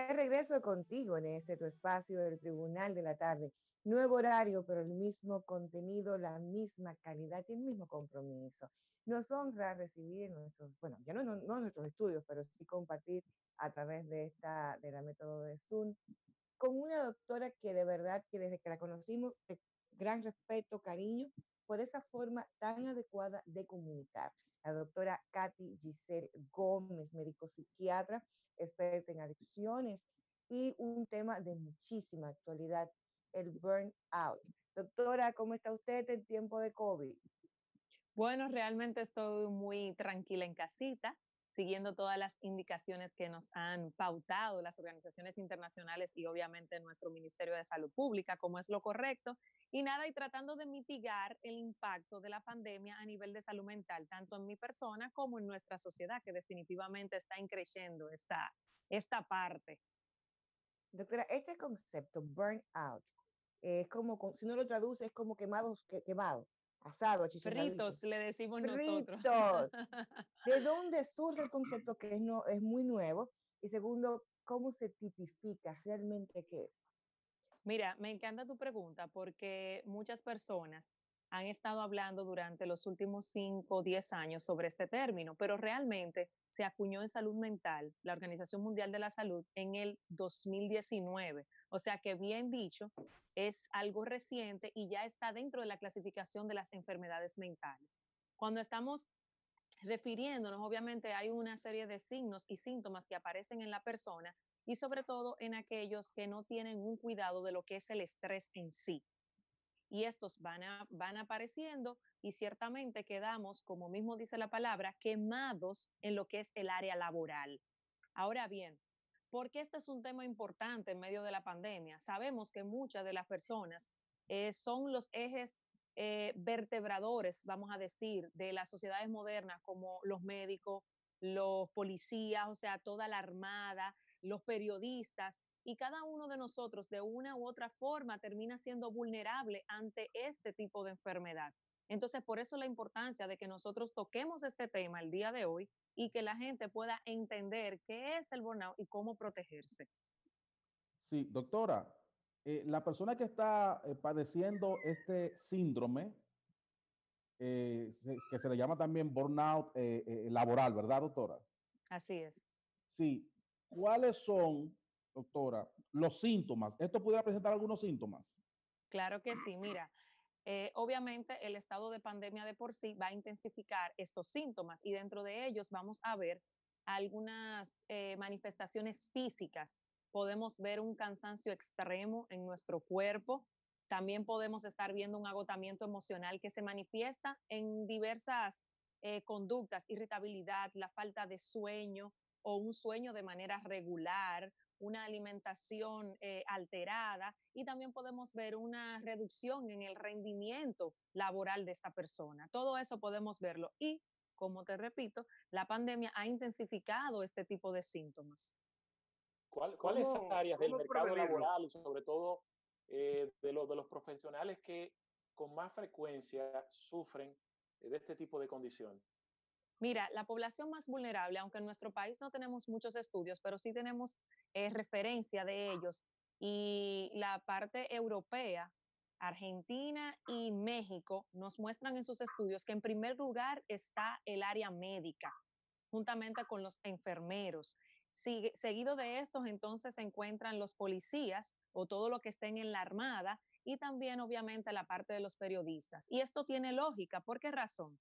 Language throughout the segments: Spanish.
De regreso contigo en este tu espacio del Tribunal de la Tarde. Nuevo horario, pero el mismo contenido, la misma calidad y el mismo compromiso. Nos honra recibir en nuestros, bueno, ya no en nuestros estudios, pero sí compartir a través de la método de Zoom con una doctora que de verdad que desde que la conocimos, gran respeto, cariño, por esa forma tan adecuada de comunicar. La doctora Katy Giselle Gómez, médico psiquiatra, experta en adicciones y un tema de muchísima actualidad, el burnout. Doctora, ¿cómo está usted en tiempo de COVID? Bueno, realmente estoy muy tranquila en casita, siguiendo todas las indicaciones que nos han pautado las organizaciones internacionales y obviamente nuestro Ministerio de Salud Pública, como es lo correcto, y nada, y tratando de mitigar el impacto de la pandemia a nivel de salud mental, tanto en mi persona como en nuestra sociedad, que definitivamente está creciendo esta parte. Doctora, este concepto, burnout, es como, si uno lo traduce, es como quemado, asado, achicharradito. Fritos, le decimos nosotros. Fritos. ¿De dónde surge el concepto que es, no, es muy nuevo? Y segundo, ¿cómo se tipifica realmente qué es? Mira, me encanta tu pregunta porque muchas personas han estado hablando durante los últimos 5 o 10 años sobre este término, pero realmente se acuñó en salud mental, la Organización Mundial de la Salud, en el 2019. O sea que bien dicho, es algo reciente y ya está dentro de la clasificación de las enfermedades mentales. Cuando estamos refiriéndonos, obviamente hay una serie de signos y síntomas que aparecen en la persona y sobre todo en aquellos que no tienen un cuidado de lo que es el estrés en sí. Y estos van apareciendo y ciertamente quedamos, como mismo dice la palabra, quemados en lo que es el área laboral. Ahora bien, ¿por qué este es un tema importante en medio de la pandemia? Sabemos que muchas de las personas son los ejes vertebradores, vamos a decir, de las sociedades modernas, como los médicos, los policías, o sea, toda la armada, los periodistas, y cada uno de nosotros de una u otra forma termina siendo vulnerable ante este tipo de enfermedad. Entonces, por eso la importancia de que nosotros toquemos este tema el día de hoy y que la gente pueda entender qué es el burnout y cómo protegerse. Sí, doctora, la persona que está padeciendo este síndrome, que se le llama también burnout laboral, ¿verdad, doctora? Así es. Sí. ¿Cuáles son, doctora, los síntomas? ¿Esto pudiera presentar algunos síntomas? Claro que sí. Mira, obviamente el estado de pandemia de por sí va a intensificar estos síntomas y dentro de ellos vamos a ver algunas manifestaciones físicas. Podemos ver un cansancio extremo en nuestro cuerpo. También podemos estar viendo un agotamiento emocional que se manifiesta en diversas conductas, irritabilidad, la falta de sueño o un sueño de manera regular, una alimentación alterada y también podemos ver una reducción en el rendimiento laboral de esta persona. Todo eso podemos verlo y, como te repito, la pandemia ha intensificado este tipo de síntomas. ¿Cuáles áreas del ¿Cómo mercado prevenirlo? laboral y sobre todo de los profesionales que con más frecuencia sufren de este tipo de condición? Mira, la población más vulnerable, aunque en nuestro país no tenemos muchos estudios, pero sí tenemos referencia de ellos, y la parte europea, Argentina y México nos muestran en sus estudios que en primer lugar está el área médica, juntamente con los enfermeros. Seguido de estos, entonces se encuentran los policías o todo lo que estén en la armada y también obviamente la parte de los periodistas. Y esto tiene lógica. ¿Por qué razón?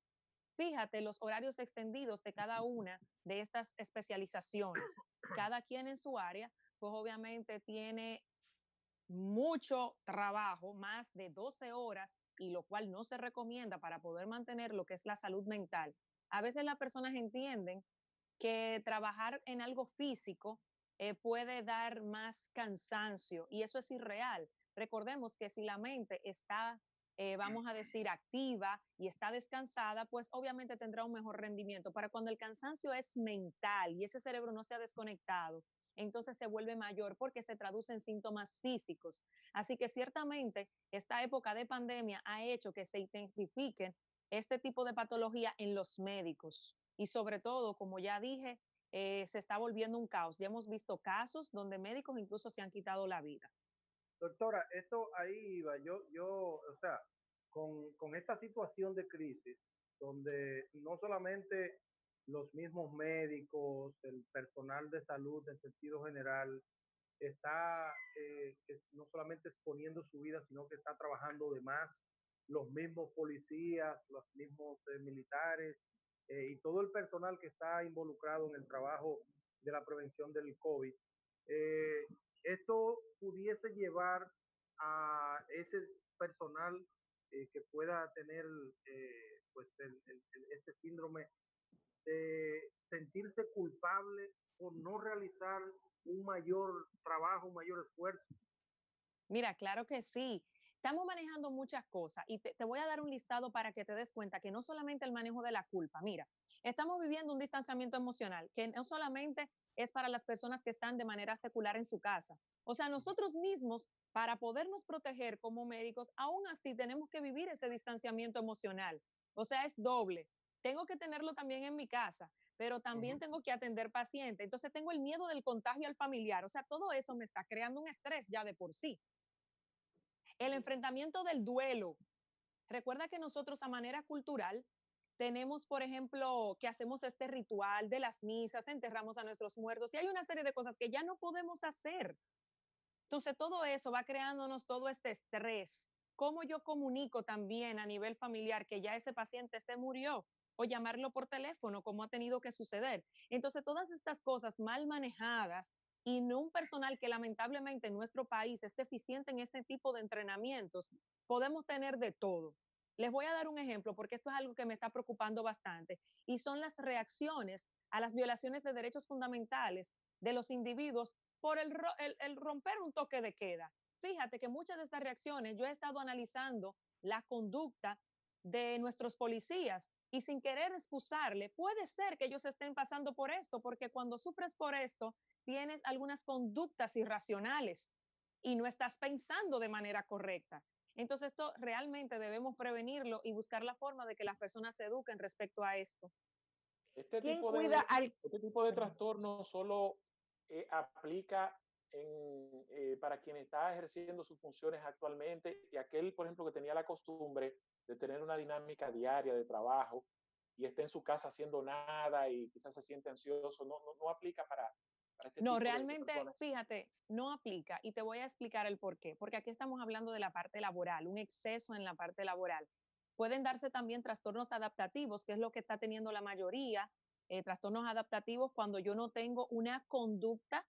Fíjate los horarios extendidos de cada una de estas especializaciones. Cada quien en su área, pues obviamente tiene mucho trabajo, más de 12 horas, y lo cual no se recomienda para poder mantener lo que es la salud mental. A veces las personas entienden que trabajar en algo físico puede dar más cansancio y eso es irreal. Recordemos que si la mente está, vamos a decir, activa y está descansada, pues obviamente tendrá un mejor rendimiento. Para cuando el cansancio es mental y ese cerebro no se ha desconectado, entonces se vuelve mayor porque se traduce en síntomas físicos. Así que ciertamente esta época de pandemia ha hecho que se intensifiquen este tipo de patología en los médicos y sobre todo, como ya dije, se está volviendo un caos. Ya hemos visto casos donde médicos incluso se han quitado la vida. Doctora, esto ahí iba, o sea, con esta situación de crisis, donde no solamente los mismos médicos, el personal de salud en sentido general, está que no solamente exponiendo su vida, sino que está trabajando de más, los mismos policías, los mismos militares y todo el personal que está involucrado en el trabajo de la prevención del COVID. Eh, Esto pudiese llevar a ese personal que pueda tener pues este síndrome de sentirse culpable por no realizar un mayor trabajo, un mayor esfuerzo. Mira, claro que sí. Estamos manejando muchas cosas y te voy a dar un listado para que te des cuenta que no solamente el manejo de la culpa, mira, estamos viviendo un distanciamiento emocional que no solamente es para las personas que están de manera secular en su casa. O sea, nosotros mismos, para podernos proteger como médicos, aún así tenemos que vivir ese distanciamiento emocional. O sea, es doble. Tengo que tenerlo también en mi casa, pero también tengo que atender pacientes. Entonces tengo el miedo del contagio al familiar. O sea, todo eso me está creando un estrés ya de por sí. El enfrentamiento del duelo. Recuerda que nosotros a manera cultural tenemos, por ejemplo, que hacemos este ritual de las misas, enterramos a nuestros muertos y hay una serie de cosas que ya no podemos hacer. Entonces, todo eso va creándonos todo este estrés. ¿Cómo yo comunico también a nivel familiar que ya ese paciente se murió? O llamarlo por teléfono, como ha tenido que suceder. Entonces, todas estas cosas mal manejadas y no un personal que lamentablemente en nuestro país es deficiente en ese tipo de entrenamientos, podemos tener de todo. Les voy a dar un ejemplo porque esto es algo que me está preocupando bastante y son las reacciones a las violaciones de derechos fundamentales de los individuos por el romper un toque de queda. Fíjate que muchas de esas reacciones yo he estado analizando la conducta de nuestros policías y sin querer excusarle, puede ser que ellos estén pasando por esto, porque cuando sufres por esto, tienes algunas conductas irracionales y no estás pensando de manera correcta. Entonces, esto realmente debemos prevenirlo y buscar la forma de que las personas se eduquen respecto a esto. ¿Quién cuida al... Este tipo de trastorno solo aplica para quien está ejerciendo sus funciones actualmente y aquel, por ejemplo, que tenía la costumbre de tener una dinámica diaria de trabajo y está en su casa haciendo nada y quizás se siente ansioso, no aplica para este No, tipo de realmente, personas. fíjate, no aplica y te voy a explicar el por qué. Porque aquí estamos hablando de la parte laboral, un exceso en la parte laboral. Pueden darse también trastornos adaptativos, que es lo que está teniendo la mayoría, trastornos adaptativos cuando yo no tengo una conducta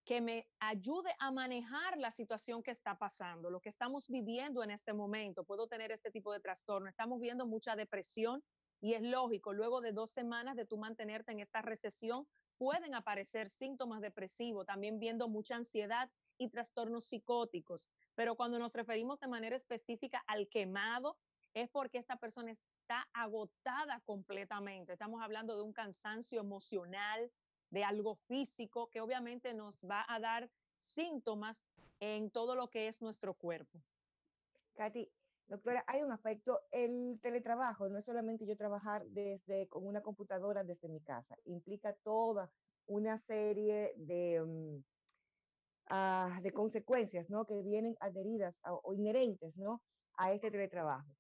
que me ayude a manejar la situación que está pasando, lo que estamos viviendo en este momento. Puedo tener este tipo de trastorno. Estamos viendo mucha depresión y es lógico, luego de 2 semanas de tú mantenerte en esta recesión, pueden aparecer síntomas depresivos, también viendo mucha ansiedad y trastornos psicóticos. Pero cuando nos referimos de manera específica al quemado, es porque esta persona está agotada completamente. Estamos hablando de un cansancio emocional, de algo físico que obviamente nos va a dar síntomas en todo lo que es nuestro cuerpo. Katy, doctora, hay un aspecto, el teletrabajo, no es solamente yo trabajar con una computadora desde mi casa, implica toda una serie de consecuencias, ¿no? Que vienen adheridas o inherentes, ¿no? A este teletrabajo.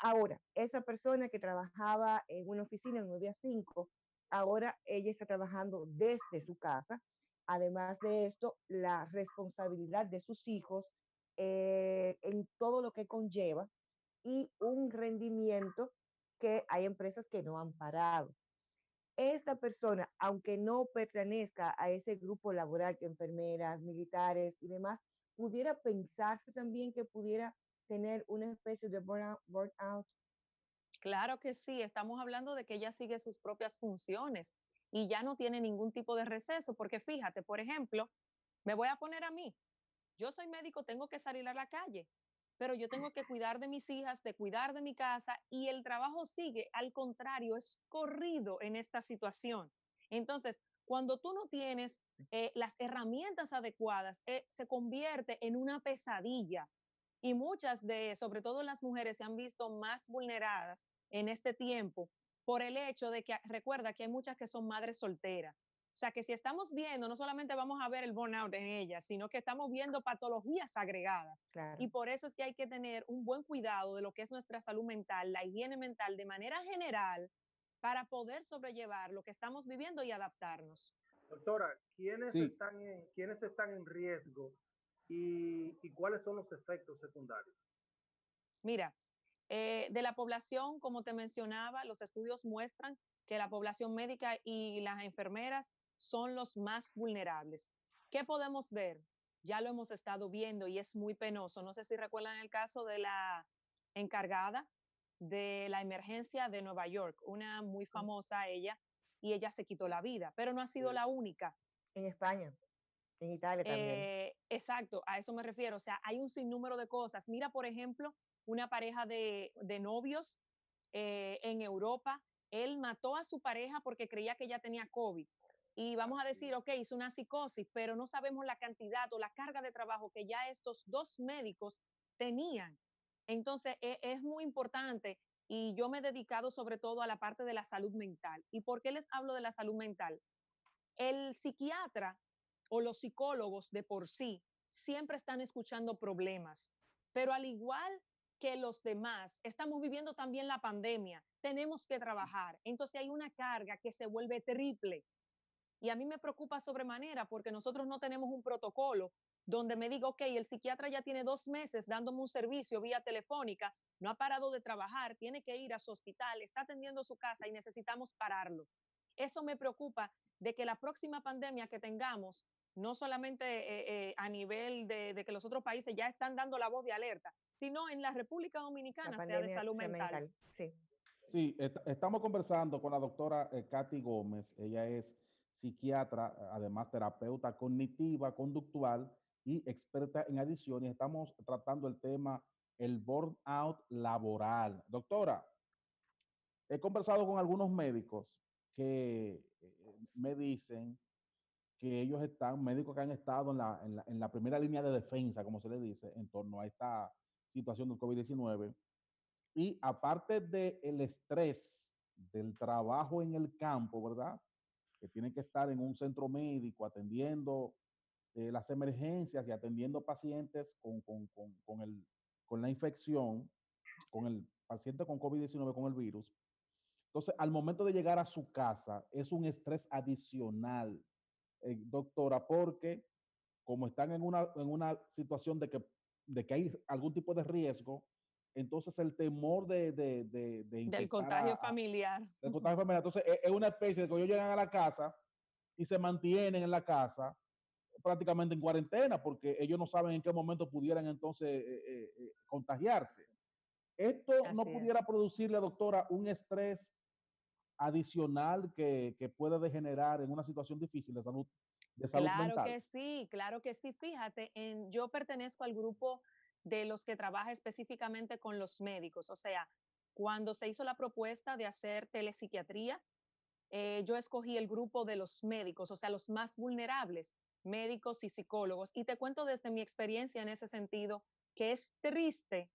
Ahora, esa persona que trabajaba en una oficina en 9 a 5, ahora ella está trabajando desde su casa. Además de esto, la responsabilidad de sus hijos en todo lo que conlleva y un rendimiento que hay empresas que no han parado. Esta persona, aunque no pertenezca a ese grupo laboral que enfermeras, militares y demás, pudiera pensarse también que pudiera tener una especie de burnout. Claro que sí, estamos hablando de que ella sigue sus propias funciones y ya no tiene ningún tipo de receso, porque fíjate, por ejemplo, me voy a poner a mí. Yo soy médico, tengo que salir a la calle, pero yo tengo que cuidar de mis hijas, de cuidar de mi casa y el trabajo sigue, al contrario, es corrido en esta situación. Entonces, cuando tú no tienes las herramientas adecuadas, se convierte en una pesadilla y muchas de, sobre todo las mujeres, se han visto más vulneradas en este tiempo por el hecho de que, recuerda que hay muchas que son madres solteras. O sea, que si estamos viendo, no solamente vamos a ver el burnout en ellas, sino que estamos viendo patologías agregadas. Claro. Y por eso es que hay que tener un buen cuidado de lo que es nuestra salud mental, la higiene mental de manera general, para poder sobrellevar lo que estamos viviendo y adaptarnos. Doctora, ¿quiénes Sí. están en riesgo y cuáles son los efectos secundarios? Mira, de la población, como te mencionaba, los estudios muestran que la población médica y las enfermeras son los más vulnerables. ¿Qué podemos ver? Ya lo hemos estado viendo y es muy penoso. No sé si recuerdan el caso de la encargada de la emergencia de Nueva York, una muy famosa ella, y ella se quitó la vida, pero no ha sido la única. En España, en Italia también. Exacto, a eso me refiero. O sea, hay un sinnúmero de cosas. Mira, por ejemplo, una pareja de novios en Europa. Él mató a su pareja porque creía que ella tenía COVID. Y vamos a decir, ok, hizo una psicosis, pero no sabemos la cantidad o la carga de trabajo que ya estos dos médicos tenían. Entonces, es muy importante y yo me he dedicado sobre todo a la parte de la salud mental. ¿Y por qué les hablo de la salud mental? El psiquiatra o los psicólogos de por sí siempre están escuchando problemas, pero al igual que los demás, estamos viviendo también la pandemia, tenemos que trabajar, entonces hay una carga que se vuelve triple y a mí me preocupa sobremanera porque nosotros no tenemos un protocolo donde me diga, ok, el psiquiatra ya tiene 2 meses dándome un servicio vía telefónica, no ha parado de trabajar, tiene que ir a su hospital, está atendiendo su casa y necesitamos pararlo. Eso me preocupa de que la próxima pandemia que tengamos, no solamente a nivel de que los otros países ya están dando la voz de alerta, sino en la República Dominicana sea de salud mental. Sí. Sí, estamos conversando con la doctora Katy Gómez. Ella es psiquiatra, además terapeuta cognitiva, conductual y experta en adicciones. Estamos tratando el tema, el burnout laboral. Doctora, he conversado con algunos médicos que me dicen que ellos están, médicos que han estado en la primera línea de defensa, como se le dice, en torno a esta situación del COVID-19. Y aparte del estrés del trabajo en el campo, ¿verdad? Que tienen que estar en un centro médico atendiendo las emergencias y atendiendo pacientes con la infección, con el paciente con COVID-19, con el virus. Entonces, al momento de llegar a su casa, es un estrés adicional, doctora, porque como están en una situación de que hay algún tipo de riesgo, entonces el temor de Del contagio familiar. Del contagio familiar. Entonces es una especie de que ellos llegan a la casa y se mantienen en la casa prácticamente en cuarentena porque ellos no saben en qué momento pudieran entonces contagiarse. Esto no pudiera producirle, doctora, un estrés adicional que puede degenerar en una situación difícil de salud Claro mental. que sí, claro que sí. Fíjate, yo pertenezco al grupo de los que trabaja específicamente con los médicos. O sea, cuando se hizo la propuesta de hacer telepsiquiatría, yo escogí el grupo de los médicos, o sea, los más vulnerables, médicos y psicólogos. Y te cuento desde mi experiencia en ese sentido, que es triste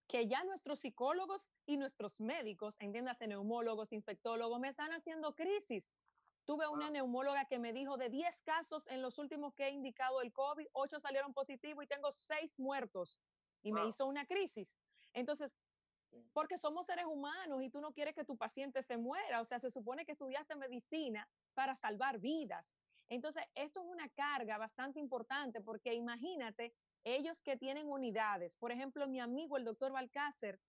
que ya nuestros psicólogos y nuestros médicos, entiéndase, neumólogos, infectólogos, me están haciendo crisis. Tuve una neumóloga que me dijo de 10 casos en los últimos que he indicado el COVID, 8 salieron positivos y tengo 6 muertos. Y me hizo una crisis. Entonces, porque somos seres humanos y tú no quieres que tu paciente se muera. O sea, se supone que estudiaste medicina para salvar vidas. Entonces, esto es una carga bastante importante porque imagínate, ellos que tienen unidades, por ejemplo, mi amigo el doctor Balcácer,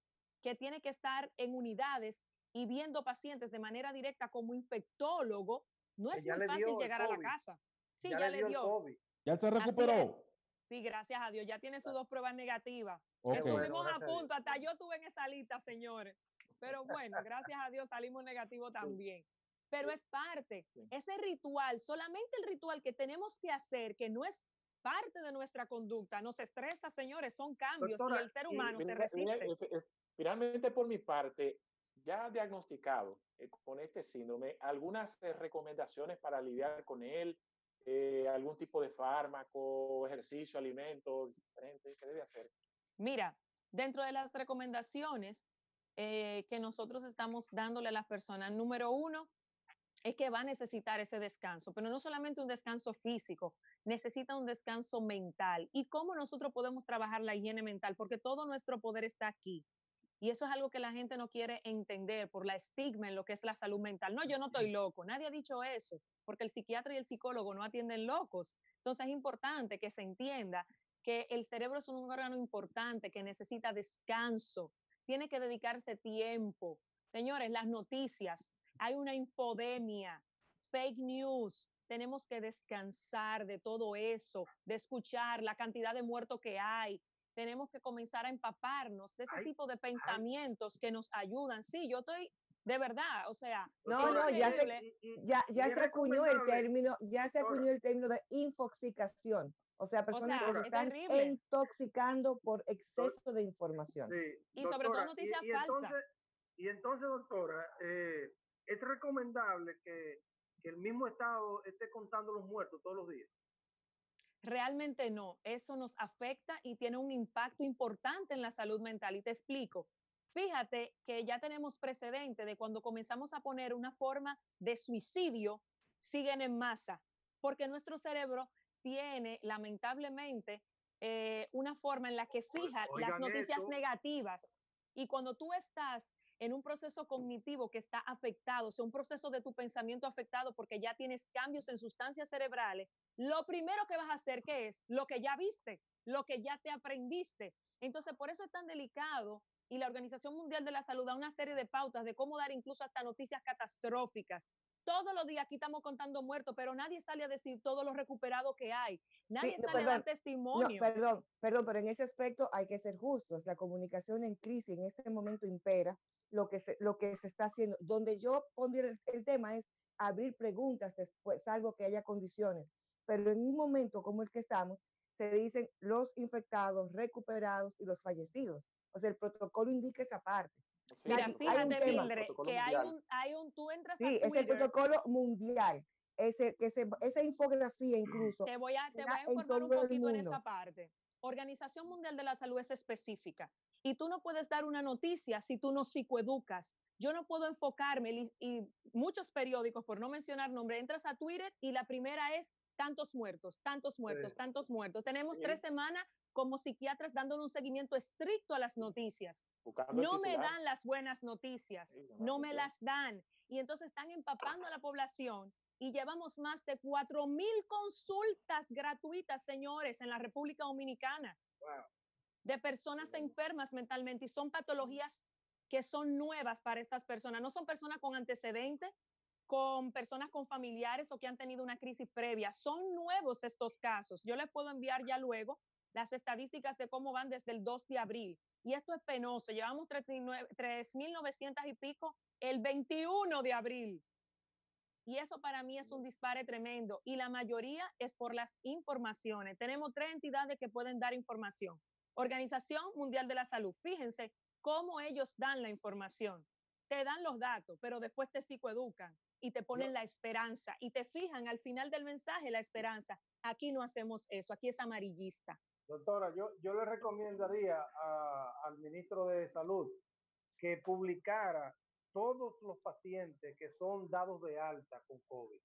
que tiene que estar en unidades y viendo pacientes de manera directa como infectólogo, no es muy fácil llegar a la casa. Sí, ya le dio. COVID. ¿Ya se recuperó? Sí, gracias a Dios, ya tiene sus 2 pruebas negativas. Okay. Estuvimos a punto, hasta yo estuve en esa lista, señores. Pero bueno, gracias a Dios salimos negativos también. Pero es parte, ese ritual, solamente el ritual que tenemos que hacer, que no es parte de nuestra conducta, nos estresa, señores, son cambios. Doctora, y el ser humano se resiste. Finalmente, por mi parte, ya diagnosticado con este síndrome, algunas recomendaciones para lidiar con él, algún tipo de fármaco, ejercicio, alimentos diferentes, ¿qué debe hacer? Mira, dentro de las recomendaciones, que nosotros estamos dándole a las personas. Número uno, es que va a necesitar ese descanso, pero no solamente un descanso físico, necesita un descanso mental. ¿Y cómo nosotros podemos trabajar la higiene mental? Porque todo nuestro poder está aquí. Y eso es algo que la gente no quiere entender por la estigma en lo que es la salud mental. No, yo no estoy loco, nadie ha dicho eso, porque el psiquiatra y el psicólogo no atienden locos. Entonces es importante que se entienda que el cerebro es un órgano importante que necesita descanso, tiene que dedicarse tiempo. Señores, las noticias, hay una infodemia, fake news, tenemos que descansar de todo eso, de escuchar la cantidad de muertos que hay. Tenemos que comenzar a empaparnos de ese tipo de pensamientos que nos ayudan. Sí, yo estoy de verdad, o sea, no, es no, increíble. ya se acuñó el término, ya se acuñó el término de infoxicación. O sea, O personas sea, que se es están terrible. intoxicando por exceso de información. Sí, Y sobre todo doctora, noticias falsas. Entonces, doctora, es recomendable que el mismo Estado esté contando los muertos todos los días. Realmente no, eso nos afecta y tiene un impacto importante en la salud mental. Y te explico. Fíjate que ya tenemos precedente de cuando comenzamos a poner una forma de suicidio, siguen en masa, porque nuestro cerebro tiene lamentablemente una forma en la que fija las noticias eso. negativas. Y cuando tú estás en un proceso cognitivo que está afectado, o sea, un proceso de tu pensamiento afectado porque ya tienes cambios en sustancias cerebrales, lo primero que vas a hacer, ¿qué es? Lo que ya viste, lo que ya te aprendiste. Entonces, por eso es tan delicado y la Organización Mundial de la Salud da una serie de pautas de cómo dar incluso hasta noticias catastróficas. Todos los días aquí estamos contando muertos, pero nadie sale a decir todo lo recuperado que hay. Nadie sale a dar testimonio. Perdón, pero en ese aspecto hay que ser justos. La comunicación en crisis en este momento impera lo que se está haciendo. Donde yo pondría el tema es abrir preguntas después, salvo que haya condiciones. Pero en un momento como el que estamos, se dicen los infectados, recuperados y los fallecidos. O sea, el protocolo indica esa parte. Sí, Mira, fíjate, tema, Mildred, que tú entras a sí, Twitter. es el protocolo mundial. Esa infografía incluso Te voy a en informar un todo el poquito en mundo. esa parte. Organización Mundial de la Salud es específica y tú no puedes dar una noticia si tú no psicoeducas. Yo no puedo enfocarme y muchos periódicos, por no mencionar nombre, entras a Twitter y la primera es tantos muertos, tantos muertos, sí, tantos muertos. Tenemos 3 semanas como psiquiatras dándole un seguimiento estricto a las noticias. No me dan las buenas noticias, sí, no me las dan. Y entonces están empapando a la población y llevamos más de 4,000 consultas gratuitas, señores, en la República Dominicana. Wow. De personas enfermas mentalmente y son patologías que son nuevas para estas personas. No son personas con antecedentes, con personas con familiares o que han tenido una crisis previa. Son nuevos estos casos. Yo les puedo enviar ya luego las estadísticas de cómo van desde el 2 de abril. Y esto es penoso. Llevamos 3,900 y pico el 21 de abril. Y eso para mí es un dispare tremendo. Y la mayoría es por las informaciones. Tenemos 3 entidades que pueden dar información. Organización Mundial de la Salud. Fíjense cómo ellos dan la información. Te dan los datos, pero después te psicoeducan y te ponen la esperanza y te fijan al final del mensaje la esperanza. Aquí no hacemos eso, aquí es amarillista. Doctora, yo le recomendaría al ministro de Salud que publicara todos los pacientes que son dados de alta con COVID,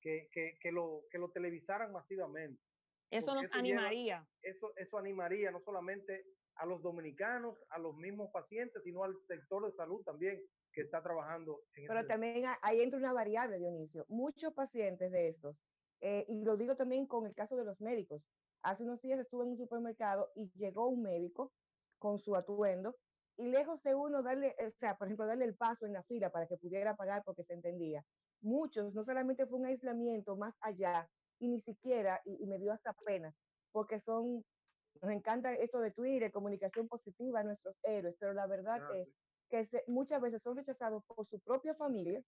que lo televisaran masivamente. Eso nos animaría. Eso animaría no solamente a los dominicanos, a los mismos pacientes, sino al sector de salud también que está trabajando. Pero también ahí entra una variable, Dionisio. Muchos pacientes de estos, y lo digo también con el caso de los médicos. Hace unos días estuve en un supermercado y llegó un médico con su atuendo y lejos de uno darle, o sea, por ejemplo, darle el paso en la fila para que pudiera pagar porque se entendía. Muchos, no solamente fue un aislamiento más allá y ni siquiera, y me dio hasta pena, porque nos encanta esto de Twitter, comunicación positiva, nuestros héroes, pero la verdad es que muchas veces son rechazados por su propia familia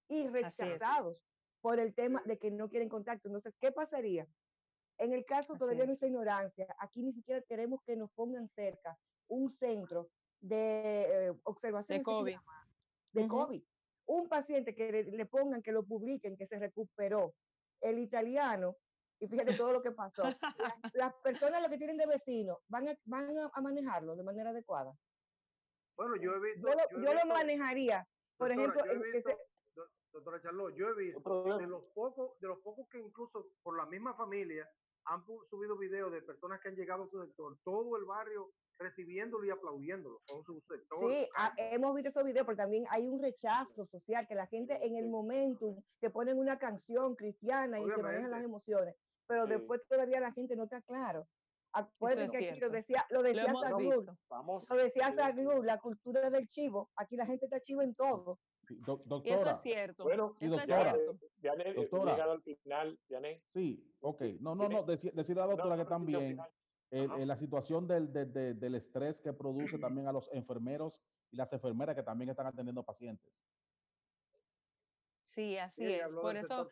y rechazados por el tema de que no quieren contacto. Entonces, ¿qué pasaría? En el caso todavía de nuestra ignorancia, aquí ni siquiera queremos que nos pongan cerca un centro de observación de COVID. De COVID. Un paciente que le pongan, que lo publiquen, que se recuperó. El italiano, y fíjate todo lo que pasó. Las personas lo que tienen de vecino van a manejarlo de manera adecuada. Bueno, yo he visto... Yo lo manejaría. Por Doctora, ejemplo, doctora Charlot, yo he visto de los pocos que incluso por la misma familia han subido videos de personas que han llegado a su sector, todo el barrio recibiéndolo y aplaudiéndolo con su sector. Sí, hemos visto esos videos, pero también hay un rechazo social, que la gente en el momentum te ponen una canción cristiana y se manejan las emociones, pero después todavía la gente no está claro. Acuérdense que aquí lo decía Saglou, la cultura del chivo, aquí la gente está chivo en todo. Sí, doctora. Y eso es cierto. Bueno, sí, eso doctora. es cierto. Janet, Doctora. llegado al final, Janet. Sí, ok. No, decirle a la doctora que también la situación del estrés que produce también a los enfermeros y las enfermeras que también están atendiendo pacientes. Sí, así es. Por eso,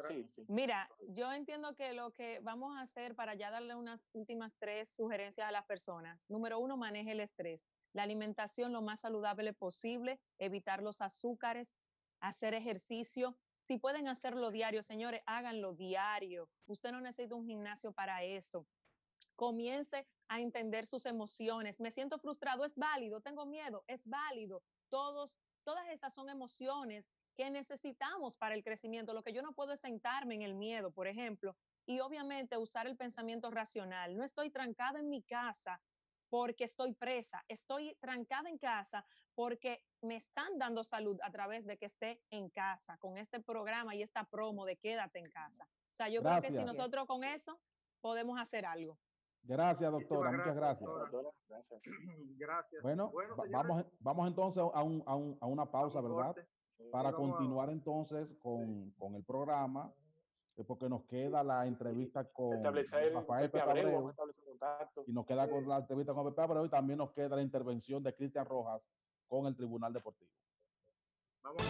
sí. Mira, yo entiendo que lo que vamos a hacer para ya darle unas últimas 3 sugerencias a las personas. Número 1, maneje el estrés. La alimentación lo más saludable posible, evitar los azúcares, hacer ejercicio. Si pueden hacerlo diario, señores, háganlo diario. Usted no necesita un gimnasio para eso. Comience a entender sus emociones. Me siento frustrado, es válido. Tengo miedo, es válido. Todas esas son emociones que necesitamos para el crecimiento. Lo que yo no puedo es sentarme en el miedo, por ejemplo, y obviamente usar el pensamiento racional. No estoy trancada en mi casa porque estoy presa, estoy trancada en casa porque me están dando salud a través de que esté en casa, con este programa y esta promo de quédate en casa. O sea, yo creo que si nosotros con eso podemos hacer algo. Gracias, doctora. Muchas gracias. Gracias. Bueno, vamos entonces a una pausa, ¿verdad? Para continuar entonces con el programa, porque nos queda la entrevista con Rafael Pepe Abreu, y nos queda con la entrevista con Pepe Abreu, y también nos queda la intervención de Cristian Rojas con el Tribunal Deportivo. Vamos.